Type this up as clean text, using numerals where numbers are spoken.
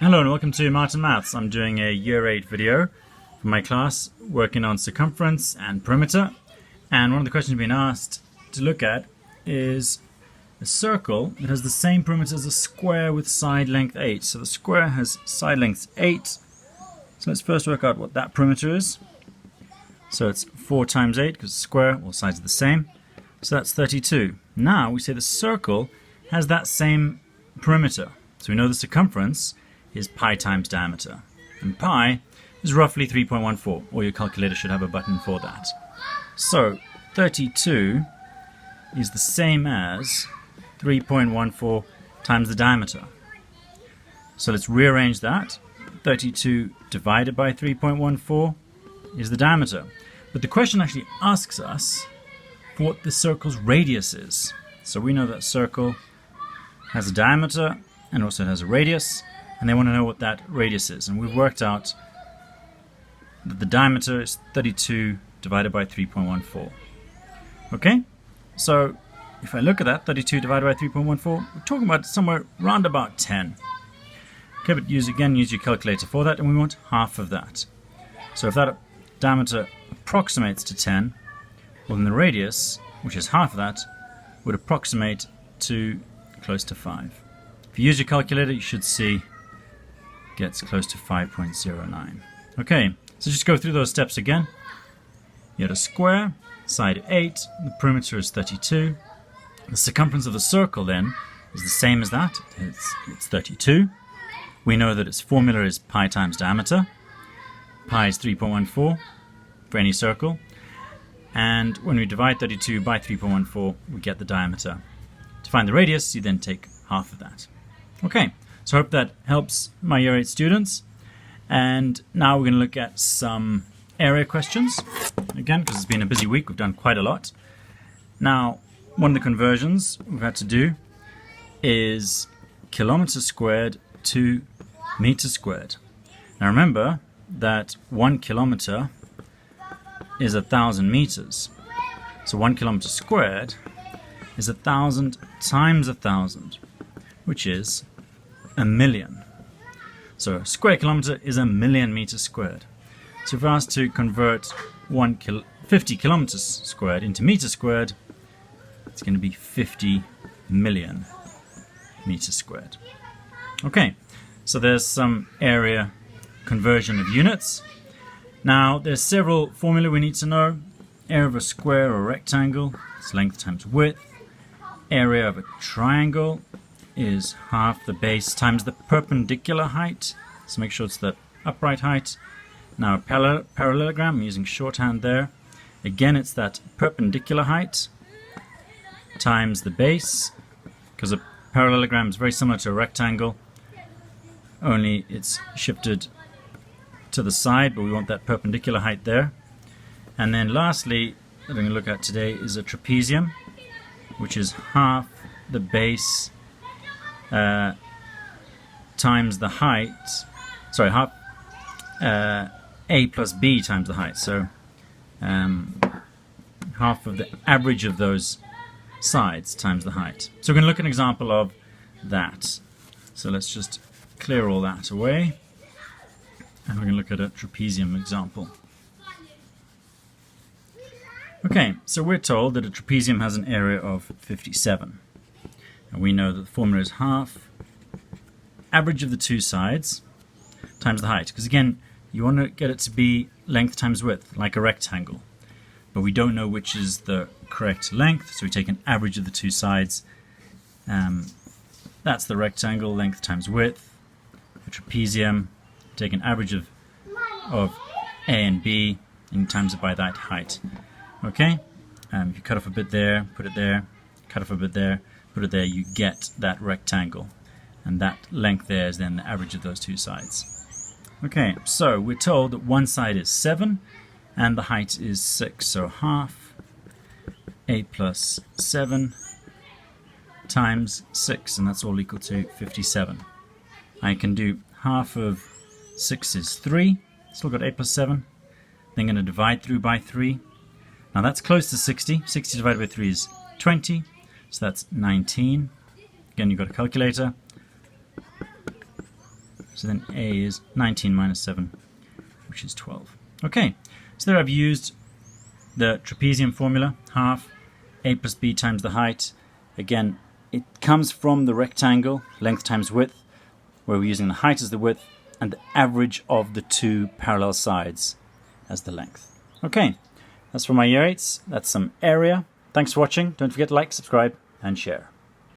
Hello and welcome to Martin Maths. I'm doing a Year 8 video for my class working on circumference and perimeter. And one of the questions being asked to look at is a circle that has the same perimeter as a square with side length 8. So the square has side length 8. So let's first work out what that perimeter is. So it's 4 times 8 because the square, all sides are the same. So that's 32. Now we say the circle has that same perimeter. So we know the circumference is pi times diameter. And pi is roughly 3.14, or your calculator should have a button for that. So 32 is the same as 3.14 times the diameter. So let's rearrange that. 32 divided by 3.14 is the diameter. But the question actually asks us for what the circle's radius is. So we know that circle has a diameter and also has a radius. And they want to know what that radius is. And we've worked out that the diameter is 32 divided by 3.14. Okay? So if I look at that, 32 divided by 3.14, we're talking about somewhere around about 10. Okay, but use your calculator for that, and we want half of that. So if that diameter approximates to 10, well then the radius, which is half of that, would approximate to close to 5. If you use your calculator, you should see gets close to 5.09. Okay, so just go through those steps again. You had a square, side 8, the perimeter is 32. The circumference of the circle then is the same as that, it's 32. We know that its formula is pi times diameter. Pi is 3.14 for any circle. And when we divide 32 by 3.14, we get the diameter. To find the radius, you then take half of that. Okay. So I hope that helps my Year 8 students. And now we're going to look at some area questions. Again, because it's been a busy week, we've done quite a lot. Now, one of the conversions we've had to do is kilometer squared to meter squared. Now remember that 1 kilometer is 1,000 meters. So 1 kilometer squared is 1,000 times 1,000, which is 1,000,000. So a square kilometer is 1,000,000 meters squared. So if we're asked to convert 50 kilometers squared into meters squared, it's going to be 50 million meters squared. Okay, so there's some area conversion of units. Now there's several formulae we need to know. Area of a square or rectangle is length times width. Area of a triangle is half the base times the perpendicular height. So make sure it's the upright height. Now a parallelogram, I'm using shorthand there. Again, it's that perpendicular height times the base, because a parallelogram is very similar to a rectangle, only it's shifted to the side, but we want that perpendicular height there. And then lastly, what we're going to look at today is a trapezium, which is half the base times the height, half a plus b times the height, so half of the average of those sides times the height. So we're going to look at an example of that. So let's just clear all that away, and we're going to look at a trapezium example. Okay, so we're told that a trapezium has an area of 57. And we know that the formula is half average of the two sides times the height. Because again, you want to get it to be length times width, like a rectangle. But we don't know which is the correct length, so we take an average of the two sides. That's the rectangle, length times width. A trapezium, take an average of A and B, and times it by that height. Okay? If you cut off a bit there, put it there, cut off a bit there, put it there, you get that rectangle. And that length there is then the average of those two sides. Okay, so we're told that one side is 7 and the height is 6. So half a plus 7 times 6, and that's all equal to 57. I can do half of 6 is 3, still got a plus 7. Then I'm going to divide through by 3. Now that's close to 60. 60 divided by 3 is 20. So that's 19. Again, you've got a calculator. So then A is 19 minus 7, which is 12. Okay, so there I've used the trapezium formula, half A plus B times the height. Again, it comes from the rectangle, length times width, where we're using the height as the width and the average of the two parallel sides as the length. Okay, that's for my year 8s. That's some area. Thanks for watching. Don't forget to like, subscribe, and share.